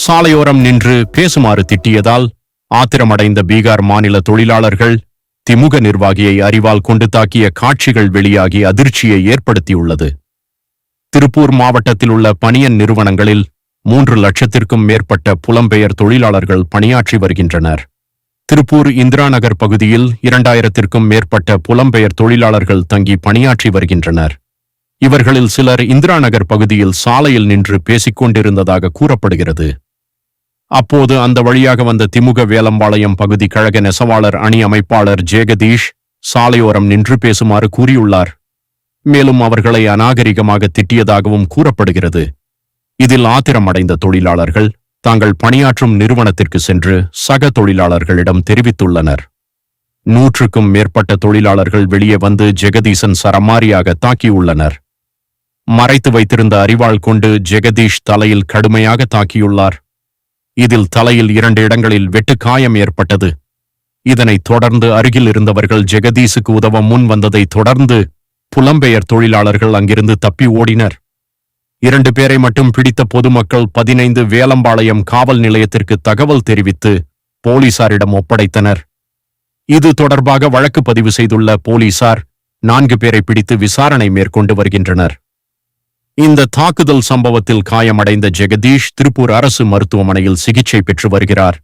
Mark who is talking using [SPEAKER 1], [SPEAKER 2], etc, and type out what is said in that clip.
[SPEAKER 1] சாலையோரம் நின்று பேசுமாறு திட்டியதால் ஆத்திரமடைந்த பீகார் மாநில தொழிலாளர்கள் திமுக நிர்வாகியை அரிவாள் கொண்டு தாக்கிய காட்சிகள் வெளியாகி அதிர்ச்சியை ஏற்படுத்தியுள்ளது. திருப்பூர் மாவட்டத்தில் உள்ள பனியன் நிறுவனங்களில் 3 லட்சத்திற்கும் மேற்பட்ட புலம்பெயர் தொழிலாளர்கள் பணியாற்றி வருகின்றனர். திருப்பூர் இந்திரா நகர் பகுதியில் 2000த்திற்கும் மேற்பட்ட புலம்பெயர் தொழிலாளர்கள் தங்கி பணியாற்றி வருகின்றனர். இவர்களில் சிலர் இந்திரா நகர் பகுதியில் சாலையில் நின்று பேசிக் கொண்டிருந்ததாக கூறப்படுகிறது. அப்போது அந்த வழியாக வந்த திமுக வேலம்பாளையம் பகுதி கழக நெசவாளர் அணி அமைப்பாளர் ஜெகதீஷ் சாலையோரம் நின்று பேசுமாறு கூறியுள்ளார். மேலும் அவர்களை அநாகரிகமாக திட்டியதாகவும் கூறப்படுகிறது. இதில் ஆத்திரமடைந்த தொழிலாளர்கள் தாங்கள் பணியாற்றும் நிறுவனத்திற்கு சென்று சக தொழிலாளர்களிடம் தெரிவித்துள்ளனர். 100க்கும் மேற்பட்ட தொழிலாளர்கள் வெளியே வந்து ஜெகதீசன் சரமாரியாக தாக்கியுள்ளனர். மறைத்து வைத்திருந்த அரிவாள் கொண்டு ஜெகதீஷ் தலையில் கடுமையாக தாக்கியுள்ளார். இதில் தலையில் 2 இடங்களில் வெட்டுக்காயம் ஏற்பட்டது. இதனைத் தொடர்ந்து அருகில் இருந்தவர்கள் ஜெகதீஷுக்கு உதவ முன் வந்ததை தொடர்ந்து புலம்பெயர் தொழிலாளர்கள் அங்கிருந்து தப்பி ஓடினர். 2 பேரை மட்டும் பிடித்த பொதுமக்கள் 15 வேலம்பாளையம் காவல் நிலையத்திற்கு தகவல் தெரிவித்து போலீசாரிடம் ஒப்படைத்தனர். இது தொடர்பாக வழக்கு பதிவு செய்துள்ள போலீசார் 4 பேரை பிடித்து விசாரணை மேற்கொண்டு வருகின்றனர். இந்த தாக்குதல் சம்பவத்தில் காயமடைந்த ஜெகதீஷ் திருப்பூர் அரசு மருத்துவமனையில் சிகிச்சை பெற்று வருகிறார்.